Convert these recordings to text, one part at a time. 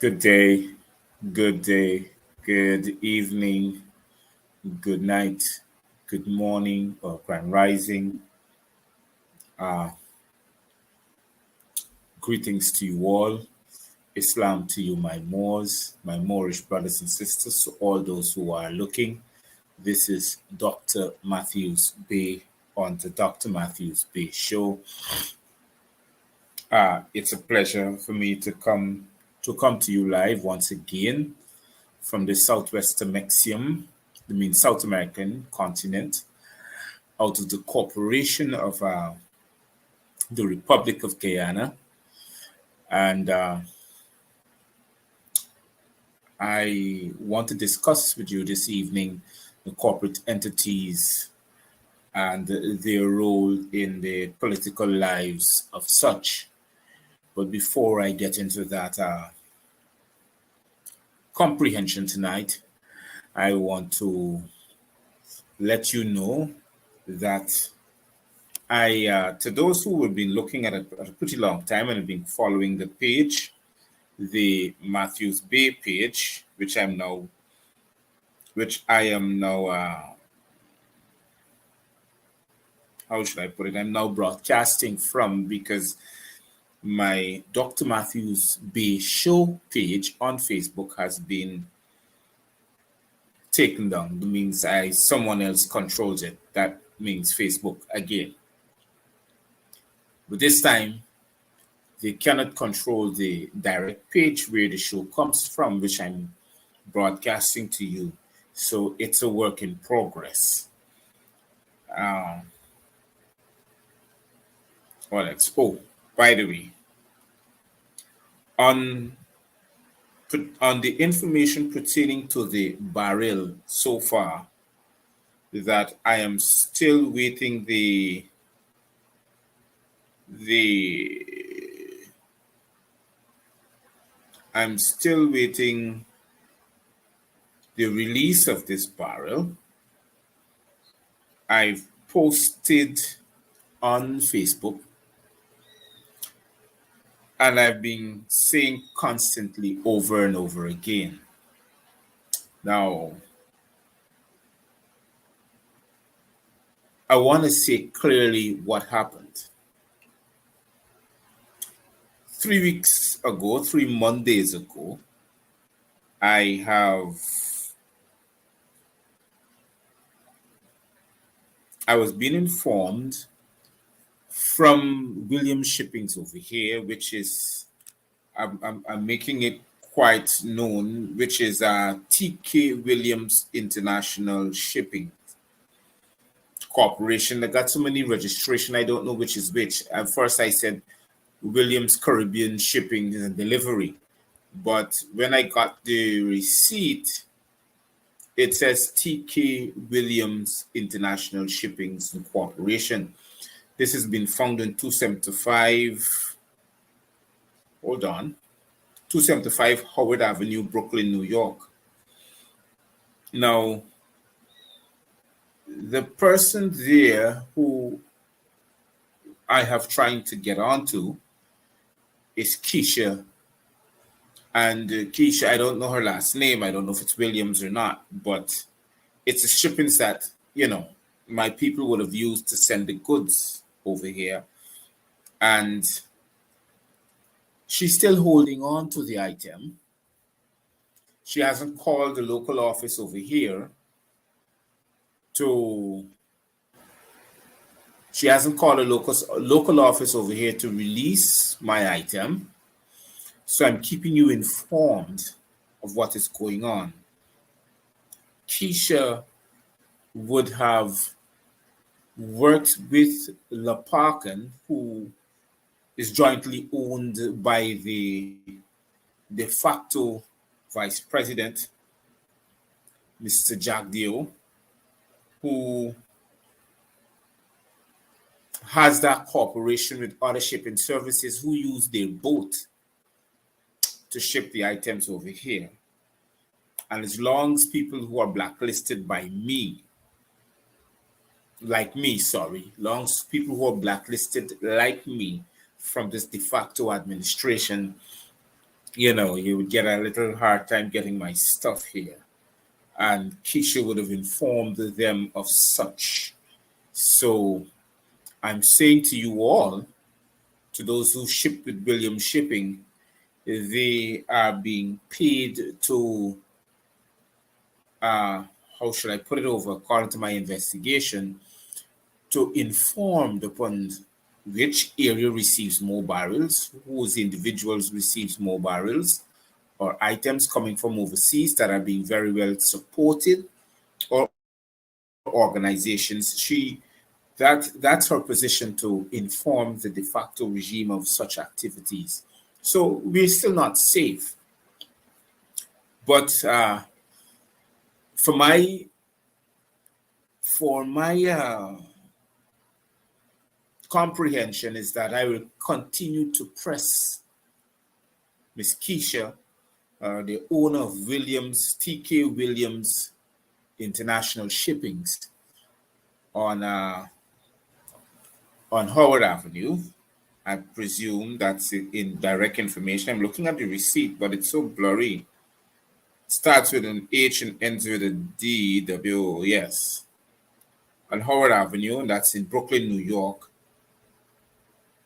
Good day, good evening, good night, good morning, or grand rising. Uh, Greetings to you all. Islam to you, my Moorish brothers and sisters, to all those who are looking. This is Dr. Matthews-Bey on the Dr. Matthews-Bey Show. It's a pleasure for me to come to you live once again from the Southwestern Mexium, South American continent, out of the corporation of the Republic of Guyana. And I want to discuss with you this evening the corporate entities and their role in the political lives of such. But before I get into that comprehension tonight, I want to let you know that to those who have been looking at it at a pretty long time and have been following the page, the Matthews-Bey page, which I am now, how should I put it? I'm now broadcasting from, because my Dr. Matthews-Bey Show page on Facebook has been taken down. That means someone else controls it. That means Facebook again. But this time, they cannot control the direct page where the show comes from, which I'm broadcasting to you. So it's a work in progress. By the way, on the information pertaining to the barrel so far, that I am still waiting I'm still waiting the release of this barrel. I've posted on Facebook, and I've been saying constantly over and over again. Now, I want to say clearly what happened. 3 Mondays ago, I was being informed from Williams Shippings over here, which is, I'm making it quite known, which is TK Williams International Shipping Corporation. They got so many registration, I don't know which is which. At first I said Williams Caribbean Shipping and Delivery, but when I got the receipt, it says TK Williams International Shipping Corporation. This has been found in 275 Howard Avenue, Brooklyn, New York. Now, the person there who I have trying to get onto is Keisha. And Keisha, I don't know her last name. I don't know if it's Williams or not, but it's a shippings that, my people would have used to send the goods over here. And she's still holding on to the item. She hasn't called the local office over here to local office over here to release my item. So I'm keeping you informed of what is going on. Keisha would have worked with Laparkan, who is jointly owned by the de facto vice president, Mr. Jack Dio, who has that corporation with other shipping services who use their boat to ship the items over here. And as long as people who are blacklisted by me, long as people who are blacklisted like me from this de facto administration he would get a little hard time getting my stuff here. And Keisha would have informed them of such. So I'm saying to you all, to those who ship with Williams Shipping, they are being paid to, how should I put it over, according to my investigation, to inform upon which area receives more barrels, whose individuals receives more barrels, or items coming from overseas that are being very well supported, or organizations. That's her position, to inform the de facto regime of such activities. So we're still not safe. But for my comprehension is that I will continue to press Miss Keisha, the owner of TK Williams International Shippings, on Howard Avenue. I presume that's in direct information. I'm looking at the receipt, but it's so blurry. It starts with an H and ends with a D, W, yes. On Howard Avenue, and that's in Brooklyn, New York.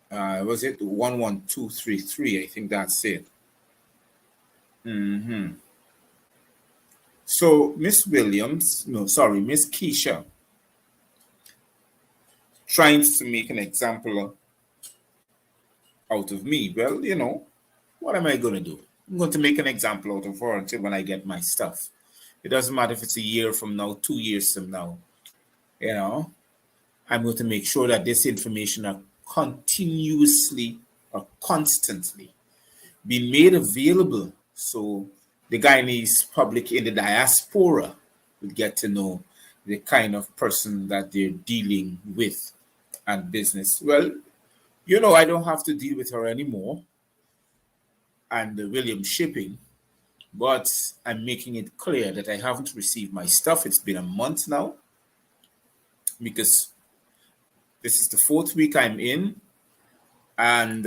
Was it 11233? I think that's it. So Miss Keisha, trying to make an example out of me. Well, what am I going to do? I'm going to make an example out of her until when I get my stuff. It doesn't matter if it's a year from now, 2 years from now. I'm going to make sure that this information are continuously or constantly be made available, so the Guyanese public in the diaspora would get to know the kind of person that they're dealing with and business. Well, I don't have to deal with her anymore and the Williams Shipping, but I'm making it clear that I haven't received my stuff. It's been a month now, because this is the 4th week I'm in, and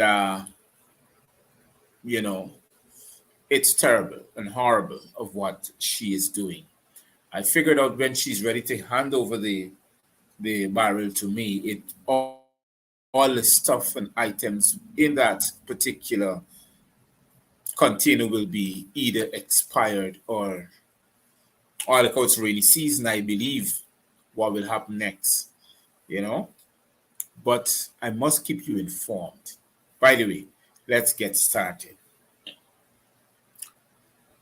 it's terrible and horrible of what she is doing. I figured out when she's ready to hand over the barrel to me, all the stuff and items in that particular container will be either expired or like it's rainy season, I believe, what will happen next, But I must keep you informed. By the way, let's get started.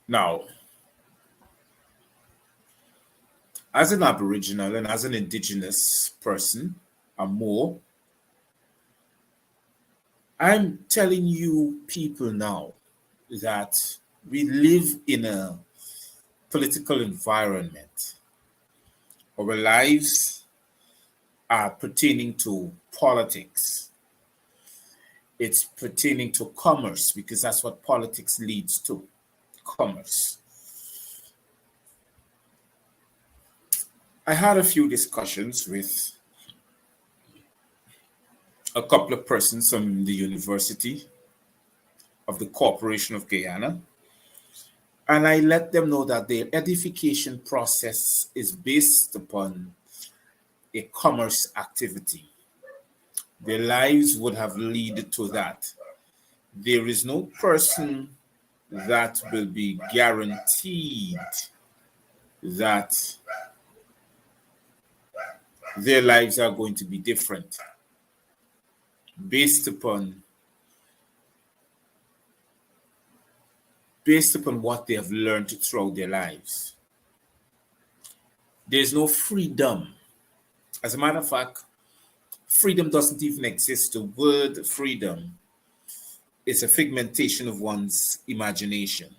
Now, as an Aboriginal and as an Indigenous person, or more, I'm telling you people now that we live in a political environment. Our lives are pertaining to politics. It's pertaining to commerce, because that's what politics leads to, commerce. I had a few discussions with a couple of persons from the University of the Corporation of Guyana, and I let them know that their edification process is based upon a commerce activity. Their lives would have led to that. There is no person that will be guaranteed that their lives are going to be different based upon what they have learned throughout their lives. There's no freedom. As a matter of fact, freedom doesn't even exist. The word freedom is a figmentation of one's imagination.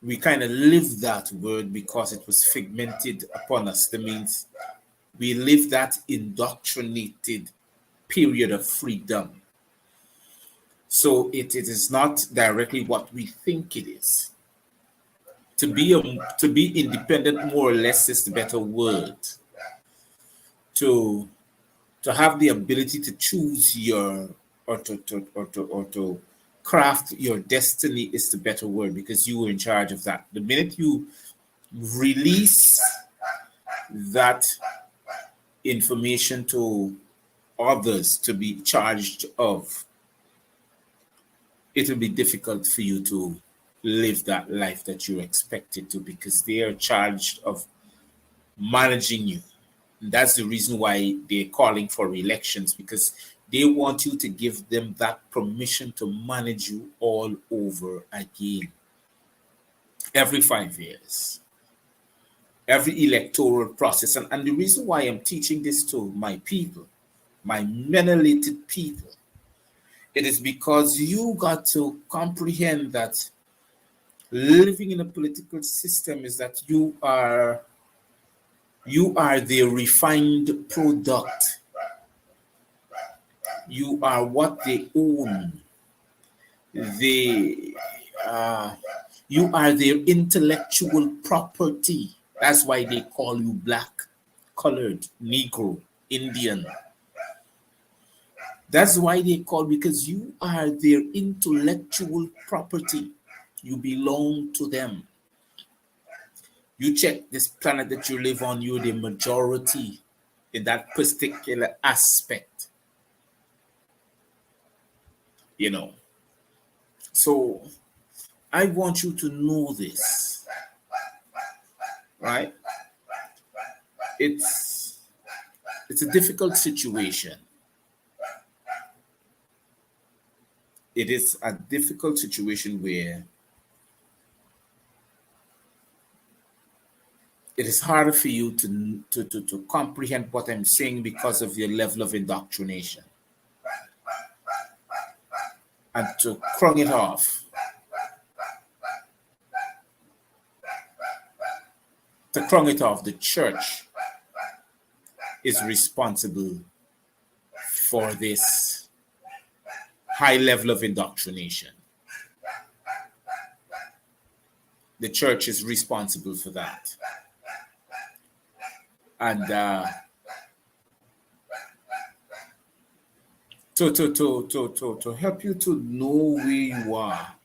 We kind of live that word because it was figmented upon us. That means we live that indoctrinated period of freedom. So it is not directly what we think it is. To be independent, more or less, is the better word. To have the ability to choose to craft your destiny is the better word, because you were in charge of that. The minute you release that information to others to be charged of, it will be difficult for you to live that life that you're expected to, because they are charged of managing you. And that's the reason why they're calling for elections, because they want you to give them that permission to manage you all over again. Every 5 years, every electoral process. And the reason why I'm teaching this to my people, my melanated people, it is because you got to comprehend that living in a political system is that you are the refined product. You are what they own. You are their intellectual property. That's why they call you black, colored, Negro, Indian. That's why they call, because you are their intellectual property. You belong to them. You check this planet that you live on, you're the majority in that particular aspect. So I want you to know this, right? It's a difficult situation. It is a difficult situation where it is harder for you to comprehend what I'm saying because of your level of indoctrination. And to crung it off. To crung it off, the church is responsible for this high level of indoctrination. The church is responsible for that. And to help you to know where you are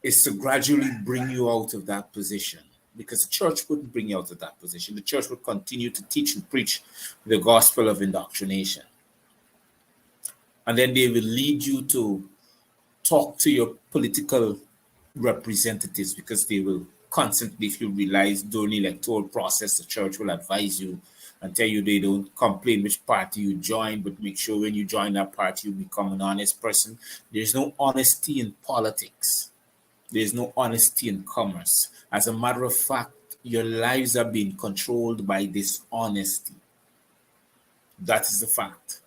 is to gradually bring you out of that position, because the church wouldn't bring you out of that position. The church would continue to teach and preach the gospel of indoctrination. And then they will lead you to talk to your political representatives, because they will constantly, if you realize during the electoral process, the church will advise you and tell you they don't complain which party you join, but make sure when you join that party, you become an honest person. There's no honesty in politics. There's no honesty in commerce. As a matter of fact, your lives are being controlled by dishonesty. That is the fact.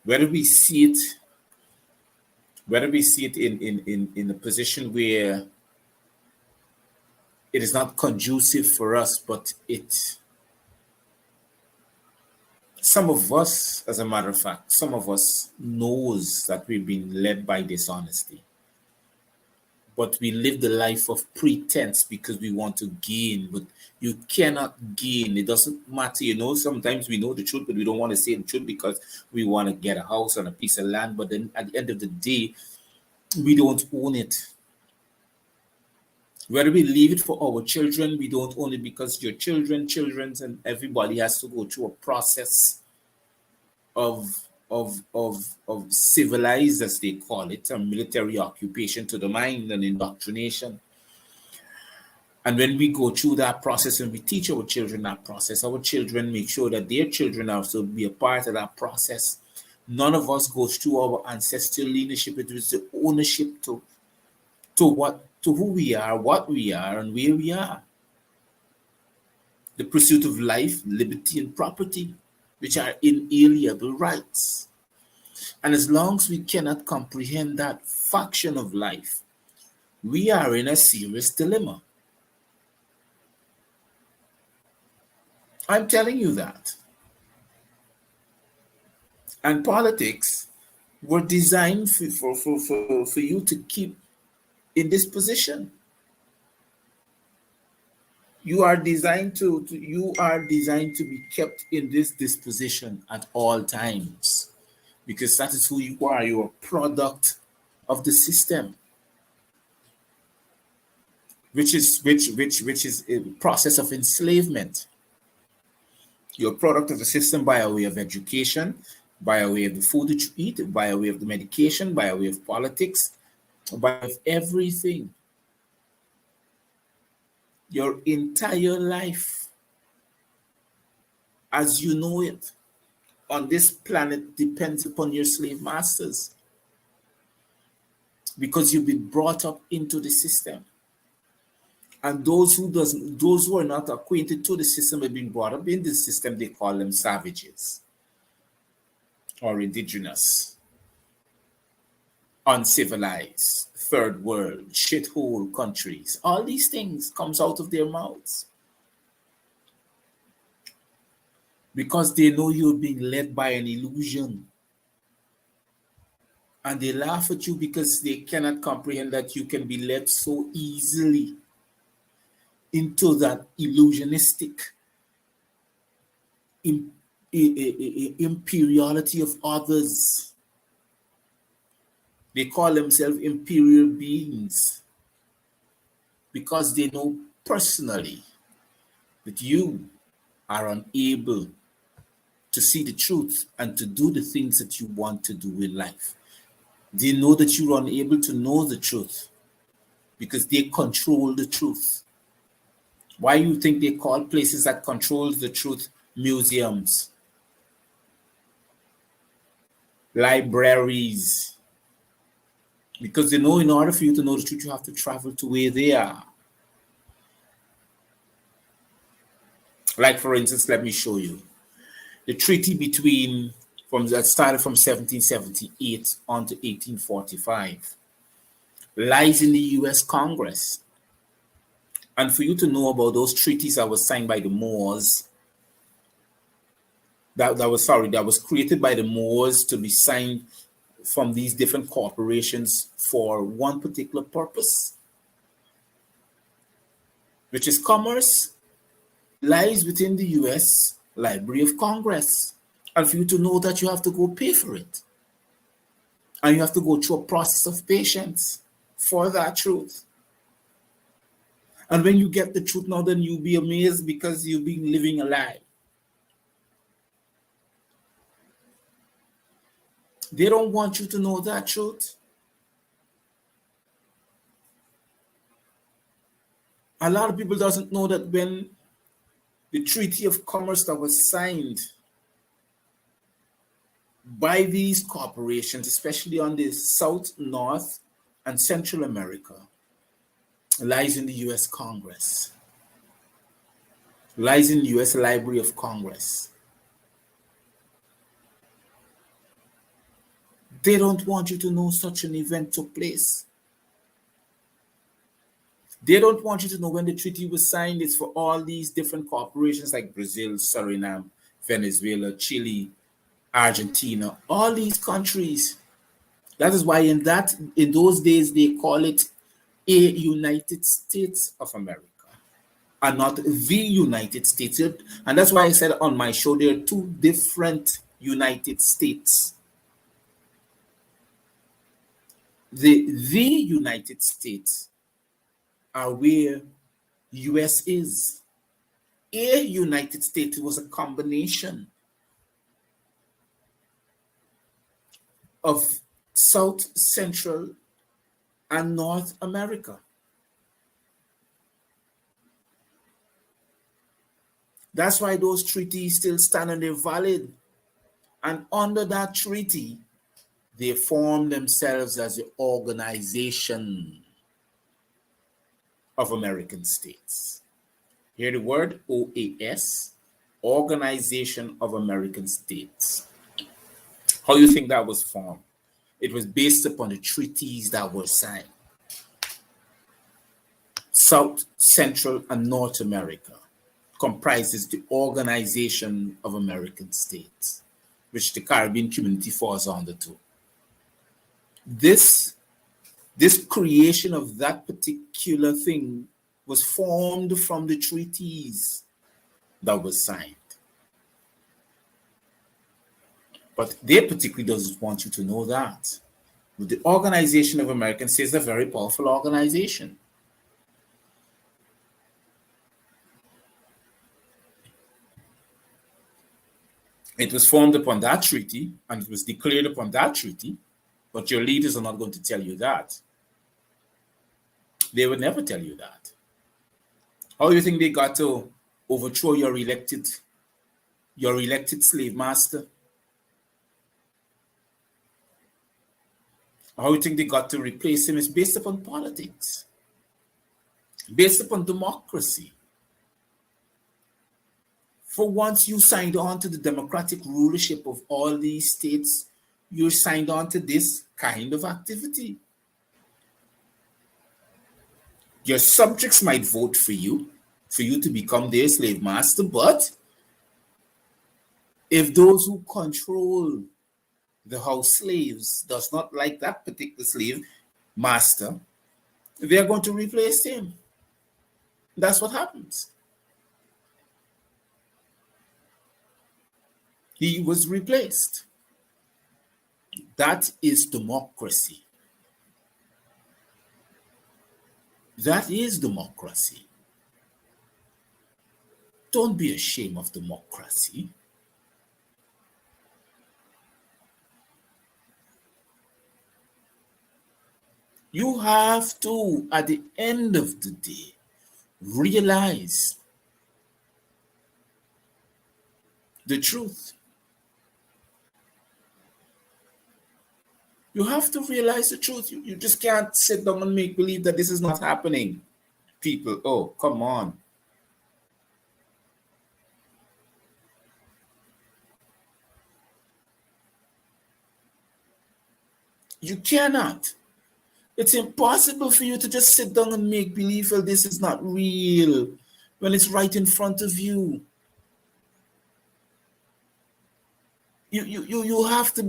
Whether we see it in a position where it is not conducive for us, but some of us, as a matter of fact, some of us knows that we've been led by dishonesty. But we live the life of pretense because we want to gain, but you cannot gain. It doesn't matter. Sometimes we know the truth, but we don't want to say the truth because we want to get a house on a piece of land. But then at the end of the day, we don't own it. Whether we leave it for our children, we don't own it, because your children's, and everybody has to go through a process of civilized, as they call it, a military occupation to the mind and indoctrination. And when we go through that process and we teach our children that process, our children make sure that their children also be a part of that process. None of us goes through our ancestral leadership. It was the ownership to who we are, what we are, and where we are. The pursuit of life, liberty, and property, which are inalienable rights. And as long as we cannot comprehend that faction of life, we are in a serious dilemma. I'm telling you that. And politics were designed for you to keep in this position. You are designed to be kept in this disposition at all times, because that is who you are. You're a product of the system, which is a process of enslavement. You're a product of the system by way of education, by way of the food that you eat, by way of the medication, by way of politics, by way of everything. Your entire life, as you know it, on this planet depends upon your slave masters because you've been brought up into the system. And those who are not acquainted to the system have been brought up in the system, they call them savages or indigenous, uncivilized, third world, shithole countries. All these things comes out of their mouths because they know you're being led by an illusion. And they laugh at you because they cannot comprehend that you can be led so easily into that illusionistic imperiality of others. They call themselves imperial beings because they know personally that you are unable to see the truth and to do the things that you want to do in life. They know that you're unable to know the truth because they control the truth. Why you think they call places that control the truth museums, libraries? Because they know in order for you to know the truth, you have to travel to where they are. Like, for instance, let me show you. The treaty that started from 1778 on to 1845 lies in the U.S. Congress. And for you to know about those treaties that were signed by the Moors, that was created by the Moors to be signed from these different corporations for one particular purpose, which is commerce, lies within the U.S. Library of Congress. And for you to know that, you have to go pay for it. And you have to go through a process of patience for that truth. And when you get the truth now, then you'll be amazed because you've been living a lie. They don't want you to know that truth. A lot of people doesn't know that when the Treaty of Commerce that was signed by these corporations, especially on the South, North, and Central America, lies in the U.S. Congress, lies in the U.S. Library of Congress. They don't want you to know such an event took place. They don't want you to know when the treaty was signed, it's for all these different corporations like Brazil, Suriname, Venezuela, Chile, Argentina, all these countries. That is why in those days they call it a United States of America and not the United States. And that's why I said on my show there are two different United States. The United States are where US is. A United States was a combination of South, Central, and North America. That's why those treaties still stand and they're valid. And under that treaty, they form themselves as the Organization of American States. Hear the word OAS, Organization of American States. How do you think that was formed? It was based upon the treaties that were signed. South, Central, and North America comprises the Organization of American States, which the Caribbean community falls under too. This creation of that particular thing was formed from the treaties that were signed. But they particularly doesn't want you to know that. The Organization of American States is a very powerful organization. It was formed upon that treaty and it was declared upon that treaty, but your leaders are not going to tell you that. They would never tell you that. How do you think they got to overthrow your elected slave master? How do you think they got to replace him is based upon politics, based upon democracy. For once you signed on to the democratic rulership of all these states, you signed on to this kind of activity. Your subjects might vote for you to become their slave master, but if those who control the house slaves does not like that particular slave master, they're going to replace him. That's what happens. He was replaced. That is democracy. That is democracy. Don't be ashamed of democracy. You have to, at the end of the day, realize the truth. You have to realize the truth. You just can't sit down and make believe that this is not happening. People, oh, come on. You cannot. It's impossible for you to just sit down and make believe that this is not real when it's right in front of you. You have to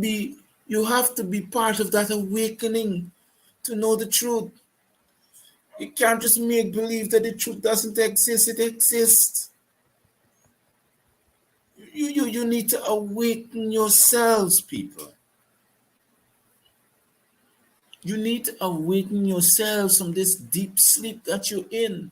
be part of that awakening to know the truth. You can't just make believe that the truth doesn't exist. It exists. You need to awaken yourselves, people. You need to awaken yourselves from this deep sleep that you're in.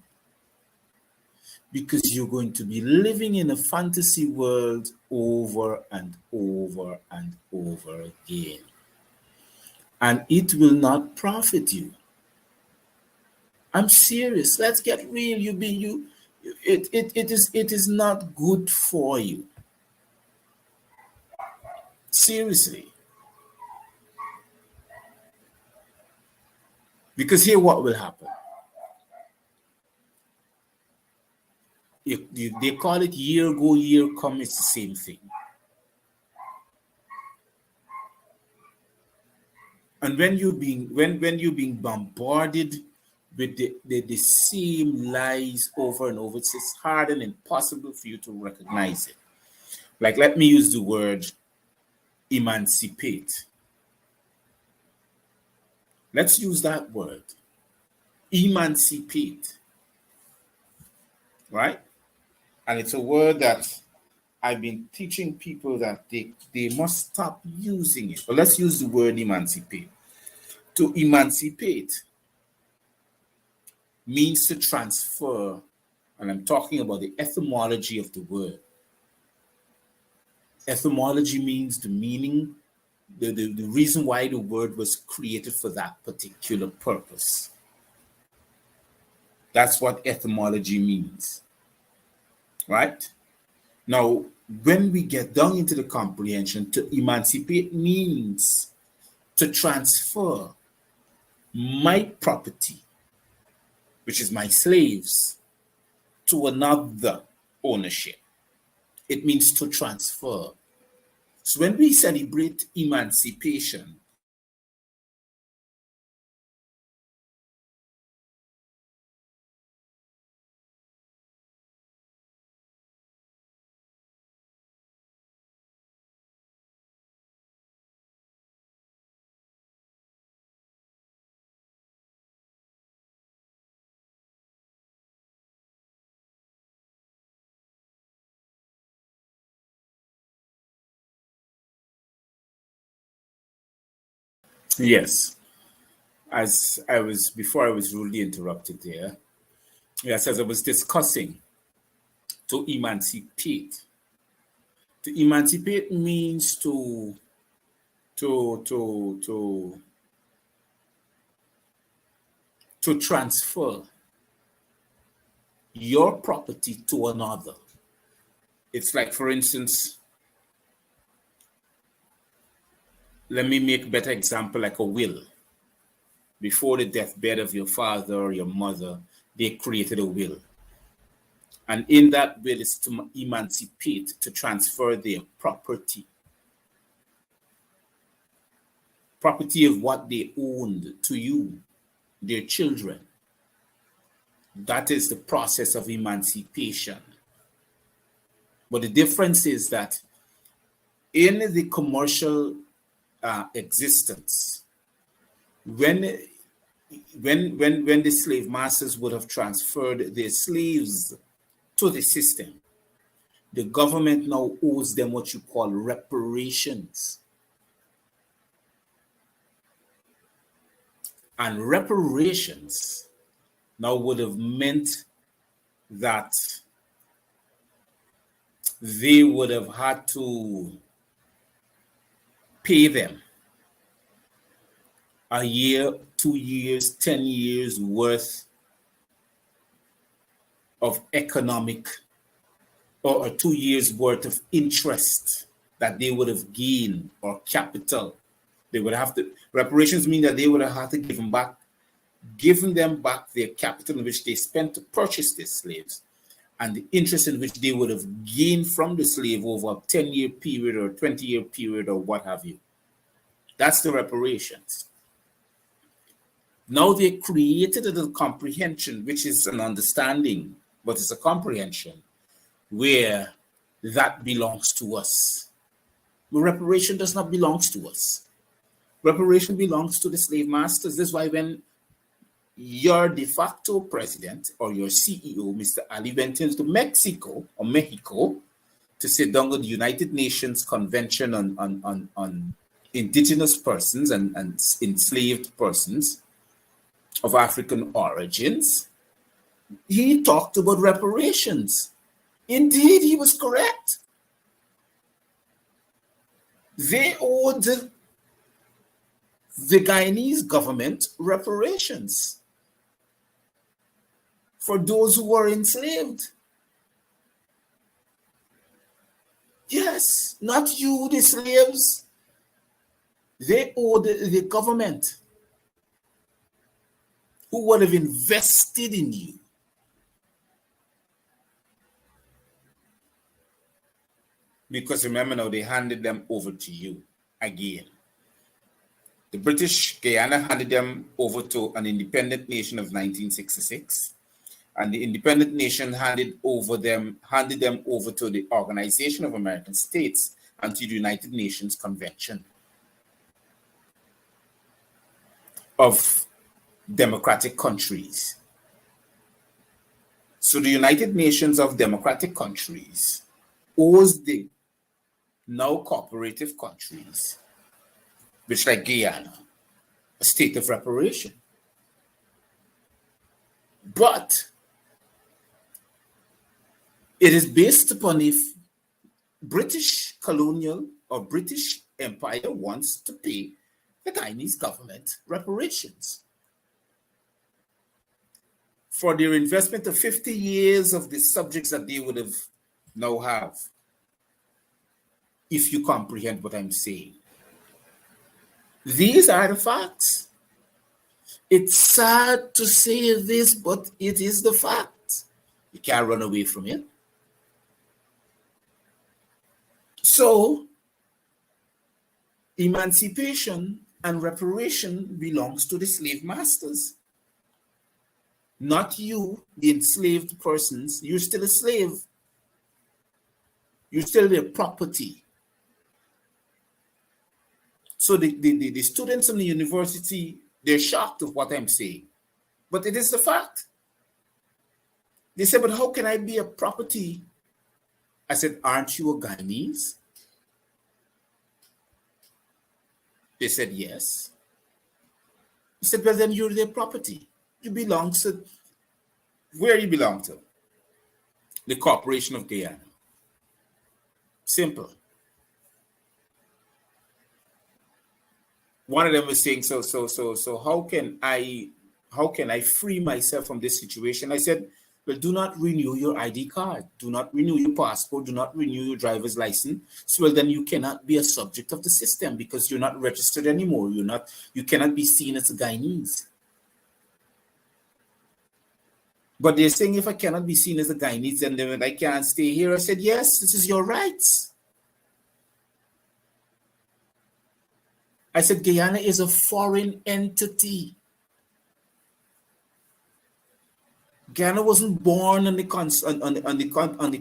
Because you're going to be living in a fantasy world over and over and over again. And it will not profit you. I'm serious. Let's get real. It is not good for you. Seriously. Because here what will happen. They call it year go, year come, it's the same thing. And when you're being bombarded with the same lies over and over, it's hard and impossible for you to recognize it. Like, let me use the word emancipate. Let's use that word. Emancipate. Right? And it's a word that I've been teaching people that they must stop using it. But let's use the word emancipate. To emancipate means to transfer, and I'm talking about the etymology of the word. Etymology means the meaning, the reason why the word was created for that particular purpose. That's what etymology means. Right? Now, when we get down into the comprehension, to emancipate means to transfer my property, which is my slaves, to another ownership. It means to transfer. So when we celebrate emancipation, Yes. As I was, before I was rudely interrupted there, yes, as I was discussing, to emancipate. To emancipate means to to to to transfer your property to another. It's like, for instance, let me make a better example, like a will. Before the deathbed of your father or your mother, they created a will. And in that will is to emancipate, to transfer their property. Property of what they owned to you, their children. That is the process of emancipation. But the difference is that in the commercial existence, when the slave masters would have transferred their slaves to the system, the government now owes them what you call reparations. And reparations now would have meant that they would have had to pay them a year, 2 years, 10 years worth of economic, or 2 years worth of interest that they would have gained, or capital. They would have to, reparations mean that they would have had to give them back their capital in which they spent to purchase their slaves, and the interest in which they would have gained from the slave over a 10-year period or 20-year period or what have you. That's the reparations. Now they created a comprehension, which is an understanding, but it's a comprehension, where that belongs to us. But reparation does not belong to us. Reparation belongs to the slave masters. This is why when your de facto president or your CEO, Mr. Ali, went into Mexico to sit down with the United Nations Convention on indigenous persons and enslaved persons of African origins, he talked about reparations. Indeed, he was correct. They owed the Guyanese government reparations for those who were enslaved. Yes, not you, the slaves. They owed the government who would have invested in you. Because remember now, they handed them over to you again. The British Guyana handed them over to an independent nation of 1966. And the independent nation handed them over to the Organization of American States and to the United Nations Convention of Democratic Countries. So the United Nations of Democratic Countries owes the now cooperative countries, which like Guyana, a state of reparation. But it is based upon if British colonial or British Empire wants to pay the Guyanese government reparations for their investment of 50 years of the subjects that they would have now have, if you comprehend what I'm saying. These are the facts. It's sad to say this, but it is the fact. You can't run away from it. So, emancipation and reparation belongs to the slave masters. Not you, the enslaved persons. You're still a slave. You're still their property. So the students in the university, they're shocked of what I'm saying. But it is the fact. They said, but how can I be a property? I said, aren't you a Guyanese? They said, yes. He said, well, then you're their property. You belong to where you belong to. The Corporation of Guyana. Simple. One of them was saying, so how can I free myself from this situation? I said, well, do not renew your ID card, do not renew your passport, do not renew your driver's license. So well, then you cannot be a subject of the system because you're not registered anymore. You cannot be seen as a Guyanese. But they're saying if I cannot be seen as a Guyanese, then I can't stay here. I said, yes, this is your rights. I said, Guyana is a foreign entity. Guyana wasn't born on the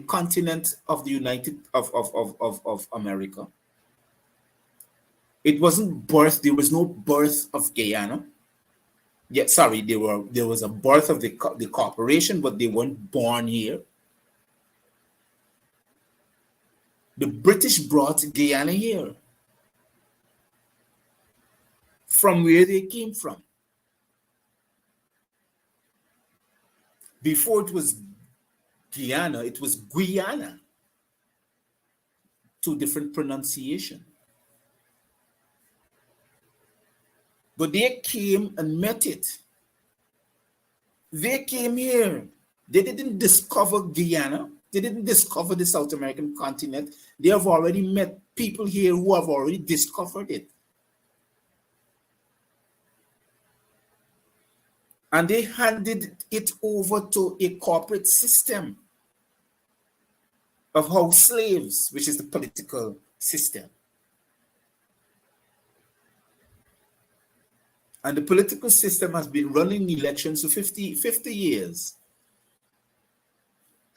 continent of the United of America. It wasn't birth. There was no birth of Guyana. Yeah, sorry, there was a birth of the corporation, but they weren't born here. The British brought Guyana here from where they came from. Before it was Guyana, it was Guyana. Two different pronunciation. But they came and met it. They came here. They didn't discover Guyana. They didn't discover the South American continent. They have already met people here who have already discovered it. And they handed it over to a corporate system of house slaves, which is the political system. And the political system has been running elections for 50 years,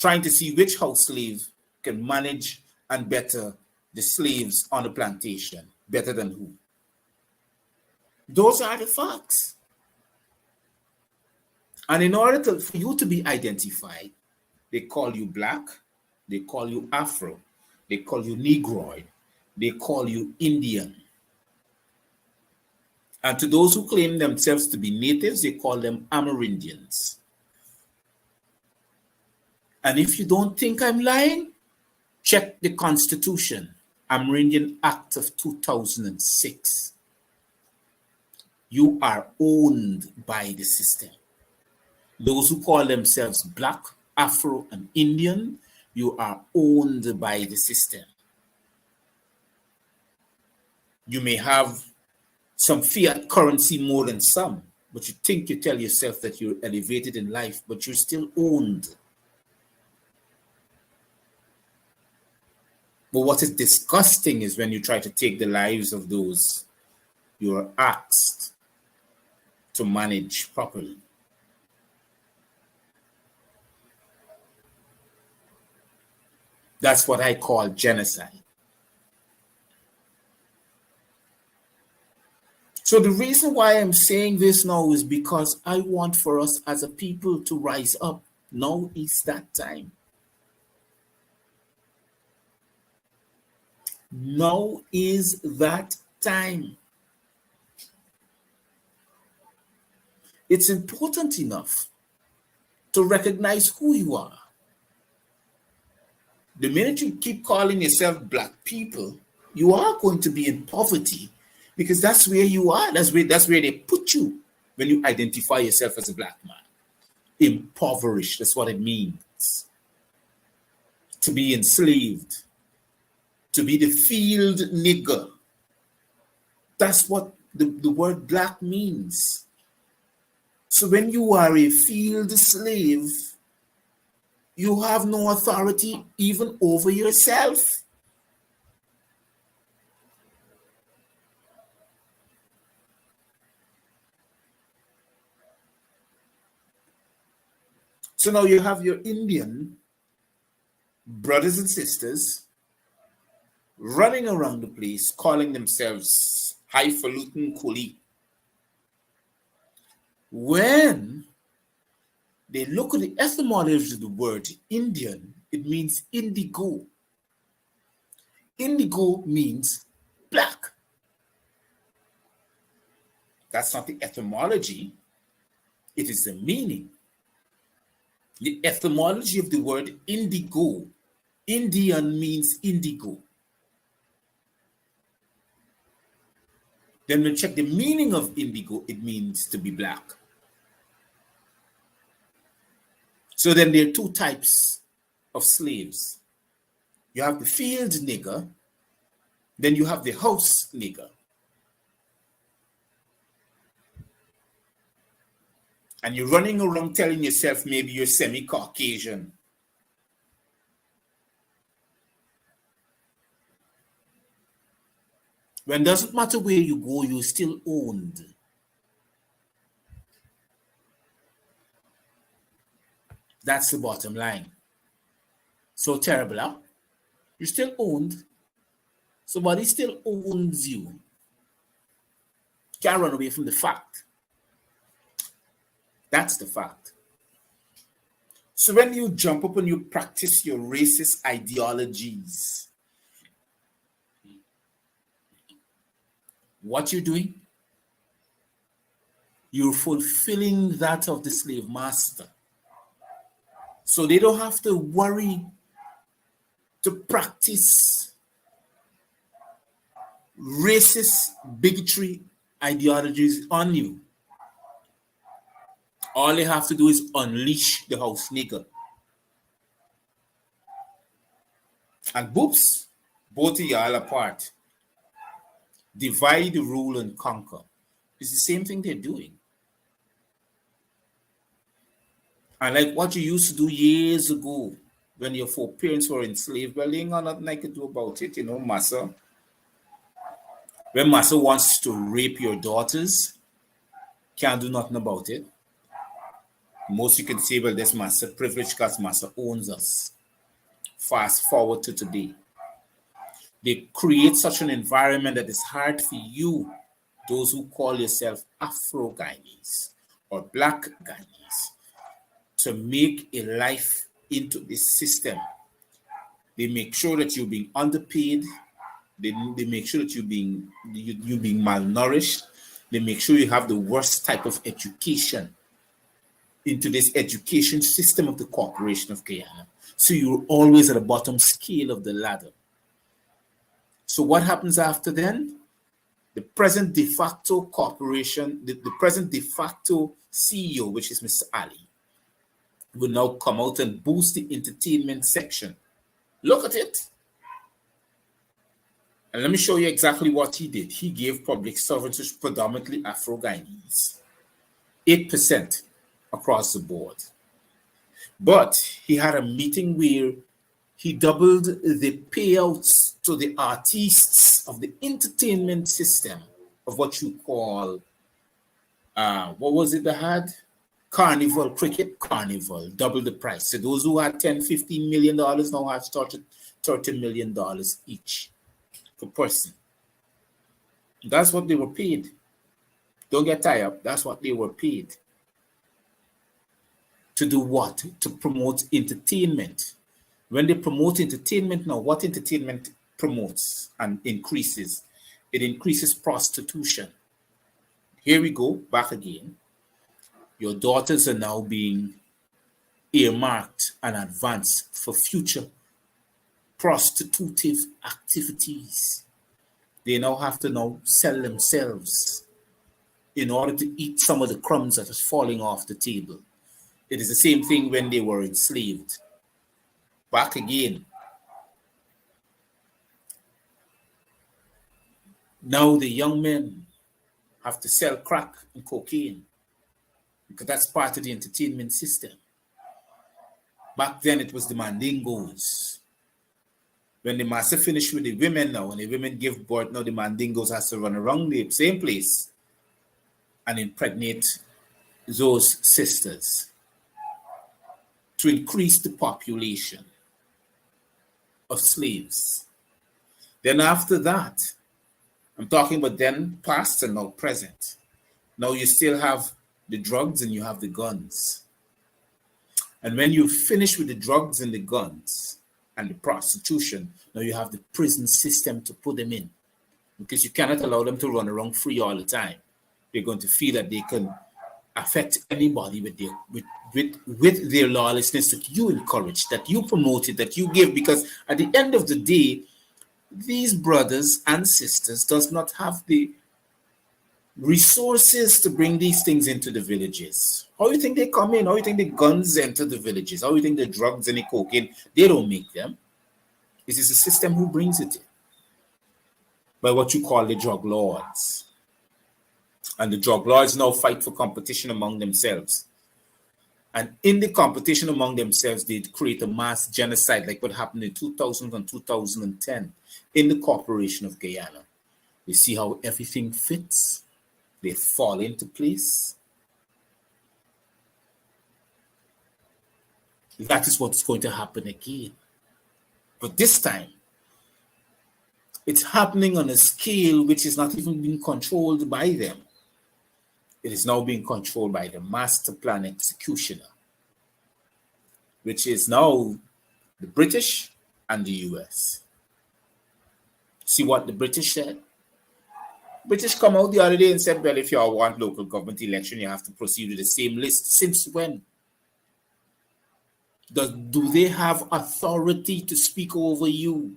trying to see which house slave can manage and better the slaves on the plantation, better than who. Those are the facts. And in order for you to be identified, they call you black, they call you Afro, they call you Negroid, they call you Indian. And to those who claim themselves to be natives, they call them Amerindians. And if you don't think I'm lying, check the Constitution, Amerindian Act of 2006. You are owned by the system. Those who call themselves black, Afro, and Indian, you are owned by the system. You may have some fiat currency more than some, but you tell yourself that you're elevated in life, but you're still owned. But what is disgusting is when you try to take the lives of those you are asked to manage properly. That's what I call genocide. So the reason why I'm saying this now is because I want for us as a people to rise up. Now is that time. Now is that time. It's important enough to recognize who you are. The minute you keep calling yourself black people, you are going to be in poverty because that's where you are. That's where they put you when you identify yourself as a black man. Impoverished, that's what it means. To be enslaved. To be the field nigger. That's what the word black means. So when you are a field slave, you have no authority even over yourself. So now you have your Indian brothers and sisters running around the place calling themselves highfalutin coolie. When they look at the etymology of the word Indian, it means indigo. Indigo means black. That's not the etymology, it is the meaning. The etymology of the word indigo, Indian means indigo. Then when we check the meaning of indigo, it means to be black. So then there are two types of slaves. You have the field nigger, then you have the house nigger. And you're running around telling yourself maybe you're semi-Caucasian. When it doesn't matter where you go, you're still owned. That's the bottom line. So terrible, huh? You're still owned. Somebody still owns you. Can't run away from the fact. That's the fact. So when you jump up and you practice your racist ideologies, what you're doing, you're fulfilling that of the slave master. So they don't have to worry to practice racist bigotry ideologies on you. All they have to do is unleash the house nigger. And boops, both of y'all apart. Divide, rule, and conquer. It's the same thing they're doing. And like what you used to do years ago when your foreparents were enslaved, well, there ain't got nothing I could do about it, you know, massa. When massa wants to rape your daughters, can't do nothing about it. Most you can say, well, this massa privilege because massa owns us. Fast forward to today. They create such an environment that it's hard for you, those who call yourself Afro-Guyanese or Black Guyanese, to make a life into this system. They make sure that you're being underpaid. They make sure that you're being malnourished. They make sure you have the worst type of education into this education system of the Corporation of Guyana. So you're always at the bottom scale of the ladder. So what happens after then? The present de facto corporation, the present de facto CEO, which is Mr. Ali, will now come out and boost the entertainment section. Look at it. And let me show you exactly what he did. He gave public servants, which predominantly Afro-Guyanese, 8% across the board. But he had a meeting where he doubled the payouts to the artists of the entertainment system of what you call, what was it they had? Carnival, cricket carnival, double the price. So those who had $10, $15 million now have started $30 million each per person. That's what they were paid. Don't get tired up. That's what they were paid. To do what? To promote entertainment. When they promote entertainment now, what entertainment promotes and increases? It increases prostitution. Here we go, back again. Your daughters are now being earmarked and advanced for future prostitutive activities. They now have to now sell themselves in order to eat some of the crumbs that is falling off the table. It is the same thing when they were enslaved. Back again. Now the young men have to sell crack and cocaine because that's part of the entertainment system. Back then it was the mandingos. When the master finished with the women now, when the women give birth, now the mandingos has to run around the same place and impregnate those sisters to increase the population of slaves. Then after that, I'm talking about then past and now present. Now you still have the drugs and you have the guns. And when you finish with the drugs and the guns and the prostitution, now you have the prison system to put them in, because you cannot allow them to run around free all the time. They're going to feel that they can affect anybody with their lawlessness that you encourage, that you promoted, that you give. Because at the end of the day, these brothers and sisters does not have the resources to bring these things into the villages. How you think they come in? How you think the guns enter the villages? How you think the drugs and the cocaine? They don't make them. It is the system who brings it in by what you call the drug lords. And the drug lords now fight for competition among themselves. And in the competition among themselves, they create a mass genocide like what happened in 2000 and 2010 in the Corporation of Guyana. You see how everything fits? They fall into place. That is what's going to happen again. But this time, it's happening on a scale which is not even being controlled by them. It is now being controlled by the master plan executioner, which is now the British and the US. See what the British said? British come out the other day and said, well, if you all want local government election, you have to proceed with the same list. Since when? Do they have authority to speak over you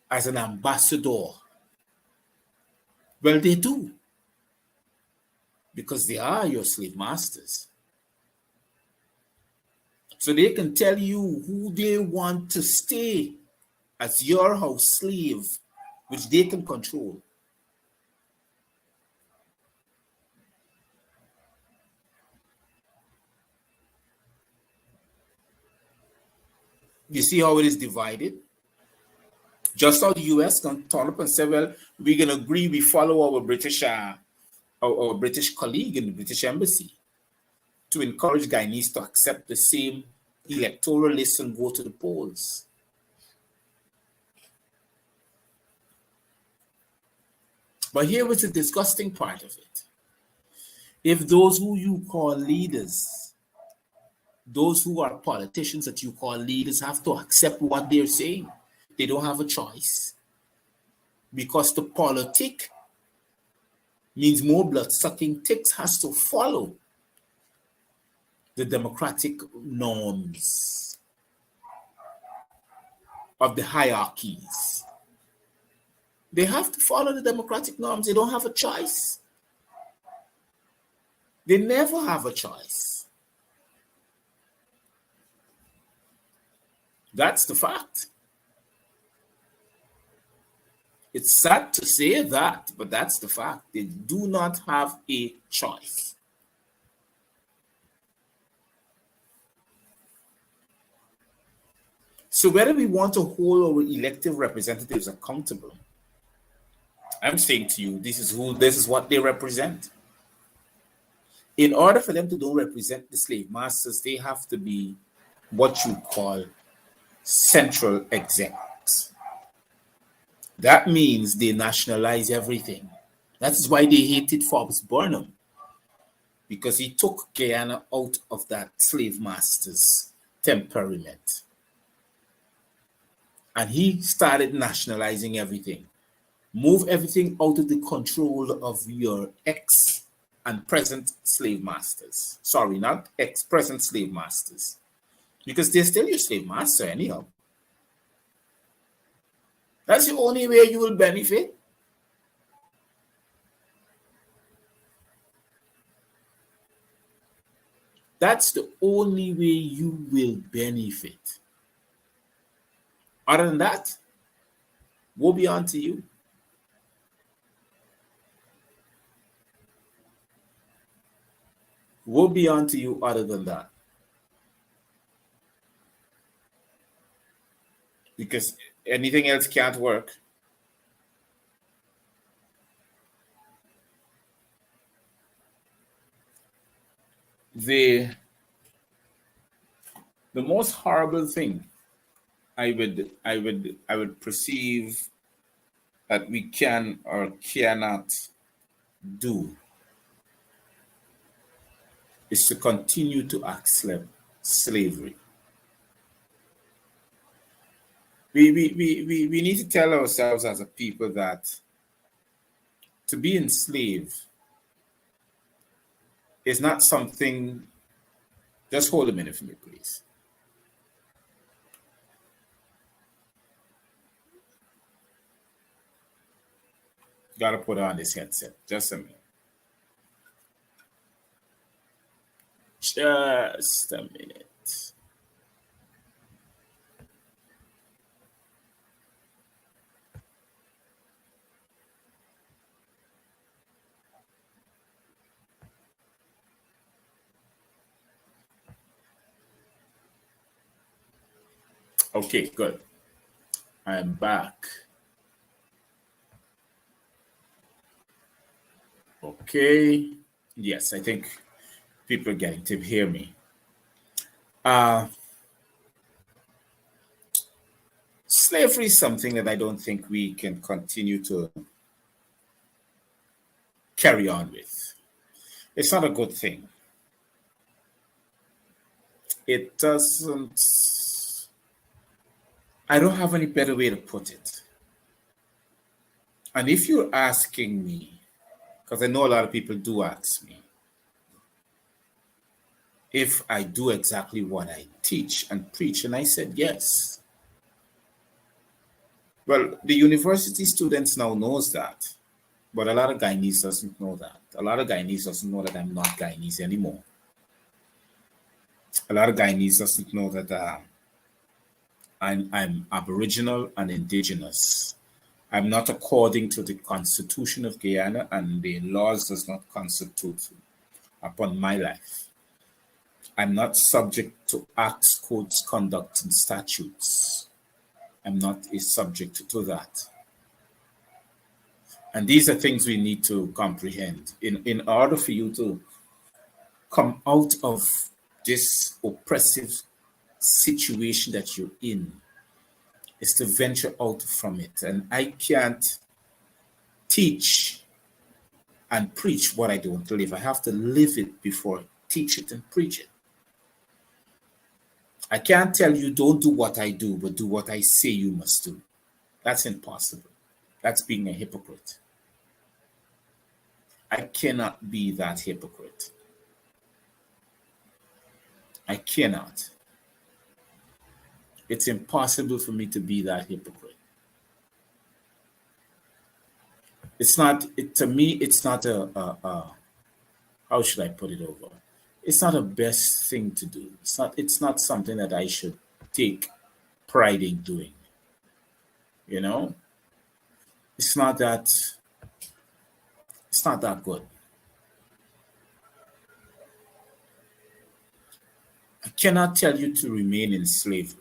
as an ambassador? Well, they do, because they are your slave masters. So they can tell you who they want to stay as your house slave, which they can control. You see how it is divided? Just how the US can turn up and say, well, we can agree, we follow our British colleague in the British embassy to encourage Guyanese to accept the same electoral list and go to the polls. But here was the disgusting part of it. If those who you call leaders, those who are politicians that you call leaders, have to accept what they're saying, they don't have a choice. Because the politic means more blood-sucking ticks has to follow the democratic norms of the hierarchies. They have to follow the democratic norms. They don't have a choice. They never have a choice. That's the fact. It's sad to say that, but that's the fact. They do not have a choice. So whether we want to hold our elected representatives accountable, I'm saying to you, this is what they represent. In order for them to don't represent the slave masters, they have to be what you call central execs. That means they nationalize everything. That is why they hated Forbes Burnham, because he took Guyana out of that slave master's temperament. And he started nationalizing everything. Move everything out of the control of your ex and present slave masters. Sorry, not ex, present slave masters. Because they're still your slave master anyhow. That's the only way you will benefit. That's the only way you will benefit. Other than that, woe be unto you. Woe be unto you other than that. Because anything else can't work. The most horrible thing I would perceive that we can or cannot do is to continue to accept slavery. We need to tell ourselves as a people that To be enslaved is not something. Just hold a minute for me, please. Gotta put on this headset. Just a minute. Just a minute. Okay, good. I'm back. Okay. Yes, I think people are getting to hear me. Slavery is something that I don't think we can continue to carry on with. It's not a good thing. It doesn't, I don't have any better way to put it. And if you're asking me, because I know a lot of people do ask me, if I do exactly what I teach and preach, and I said yes. Well, the university students now knows that, but a lot of Guyanese doesn't know that. A lot of Guyanese doesn't know that I'm not Guyanese anymore. A lot of Guyanese doesn't know that I'm Aboriginal and Indigenous. I'm not according to the Constitution of Guyana, and the laws does not constitute upon my life. I'm not subject to acts, codes, conduct, and statutes. I'm not a subject to that. And these are things we need to comprehend. In order for you to come out of this oppressive situation that you're in, is to venture out from it. And I can't teach and preach what I don't live. I have to live it before I teach it and preach it. I can't tell you don't do what I do, but do what I say you must do. That's impossible. That's being a hypocrite. I cannot be that hypocrite. I cannot. It's impossible for me to be that hypocrite. It's not, to me, it's not how should I put it over? It's not a best thing to do. It's not something that I should take pride in doing. You know? It's not that good. I cannot tell you to remain in slavery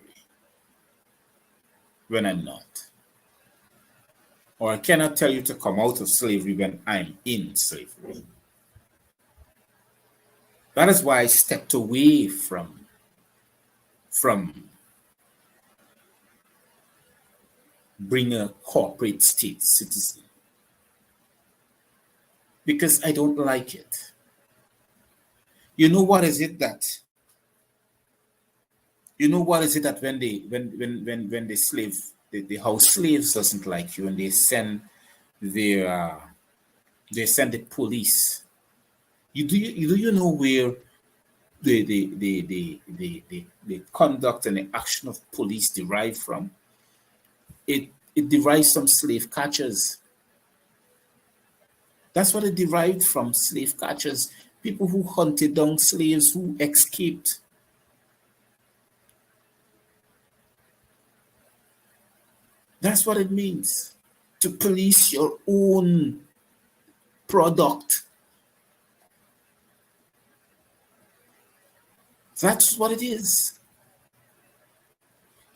when I'm not. Or I cannot tell you to come out of slavery when I'm in slavery. That is why I stepped away from being a corporate state citizen, because I don't like it. You know what is it that when the slave, the house slaves doesn't like you, and they send the police. Do you know where the conduct and the action of police derive from? It derives from slave catchers. That's what it derived from, slave catchers, people who hunted down slaves who escaped. That's what it means to police your own product. That's what it is.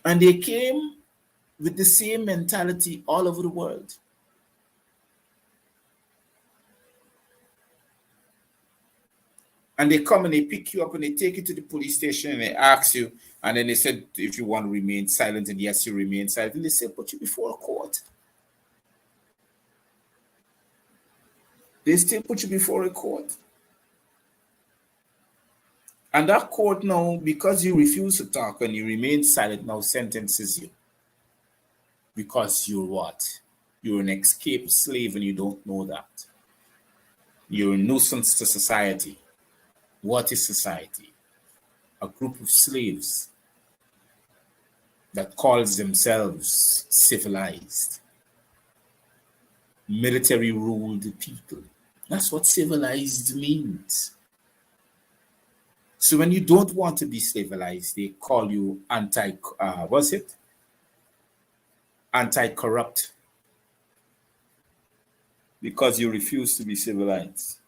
And they came with the same mentality all over the world. And they come and they pick you up and they take you to the police station and they ask you, and then they said, if you want to remain silent, and yes, you remain silent, and they say, put you before a court. They still put you before a court. And that court now, because you refuse to talk and you remain silent, now sentences you. Because you're what? You're an escaped slave and you don't know that. You're a nuisance to society. What is society? A group of slaves that calls themselves civilized, military ruled people. That's what civilized means. So when you don't want to be civilized, they call you anti-corrupt, because you refuse to be civilized.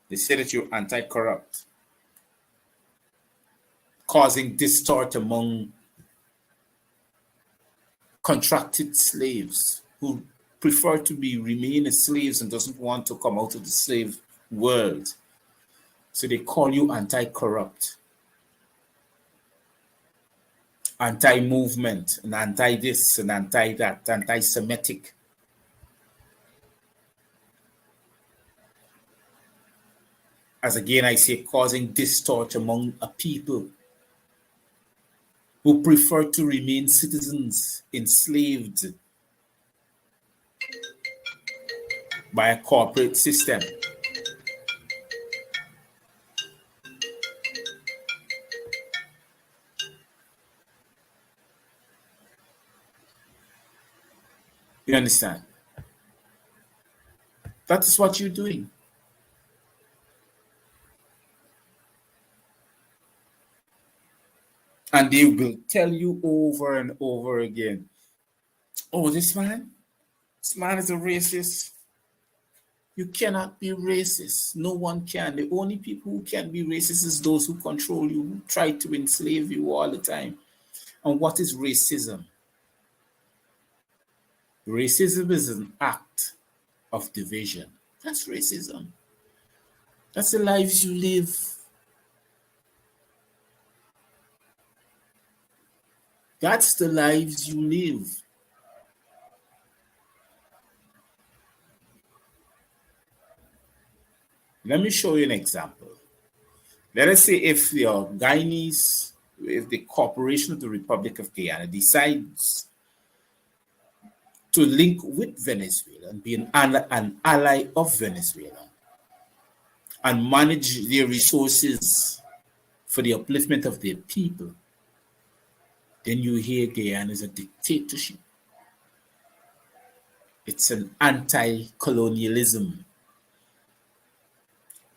They say that you're anti-corrupt, causing distort among contracted slaves who prefer to remain as slaves and doesn't want to come out of the slave world. So they call you anti-corrupt, anti-movement, and anti-this and anti-that, anti-Semitic. As again I say, causing distort among a people who prefer to remain citizens enslaved by a corporate system. You understand? That is what you're doing. And they will tell you over and over again, oh, this man is a racist. You cannot be racist. No one can. The only people who can be racist is those who control you, who try to enslave you all the time. And what is racism? Racism is an act of division. That's racism. That's the lives you live. That's the lives you live. Let me show you an example. Let us say if the Corporation of the Republic of Guyana decides to link with Venezuela and be an ally of Venezuela and manage their resources for the upliftment of their people, then you hear Guyana is a dictatorship. It's an anti-colonialism,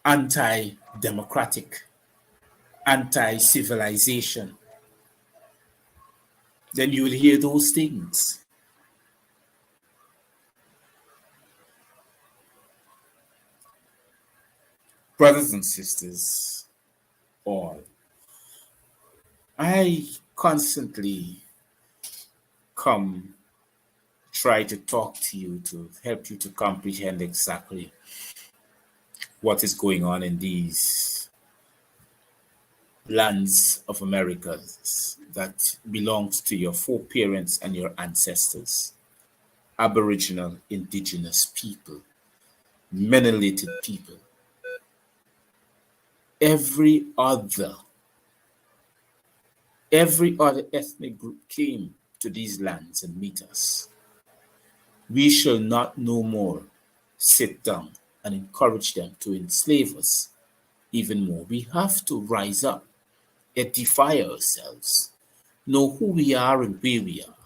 anti-democratic, anti-civilization. Then you will hear those things. Brothers and sisters, all, I constantly try to talk to you to help you to comprehend exactly what is going on in these lands of America that belongs to your foreparents and your ancestors, Aboriginal, indigenous people, melanated people. Every other ethnic group came to these lands and meet us. We shall not no more sit down and encourage them to enslave us even more. We have to rise up, edify ourselves, know who we are and where we are,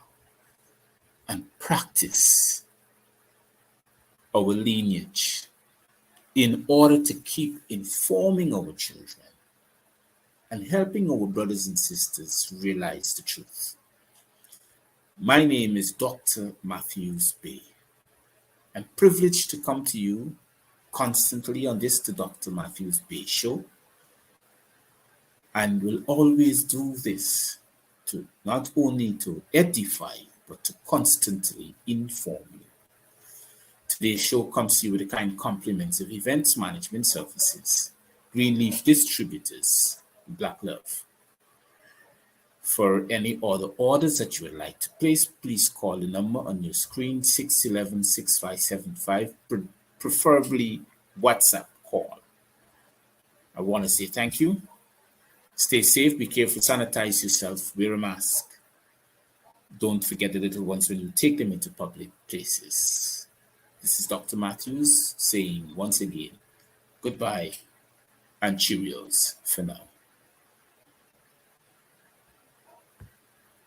and practice our lineage in order to keep informing our children and helping our brothers and sisters realize the truth. My name is Dr. Matthews-Bey. I'm privileged to come to you constantly on this The Dr. Matthews-Bey Show, and will always do this to not only to edify, but to constantly inform you. Today's show comes to you with the kind compliments of Events Management Services, Greenleaf Distributors, Black Love. For any other orders that you would like to place, please call the number on your screen, 611-6575, preferably WhatsApp call. I want to say thank you. Stay safe, be careful, sanitize yourself, wear a mask. Don't forget the little ones when you take them into public places. This is Dr. Matthews saying once again, goodbye and Cheerios for now.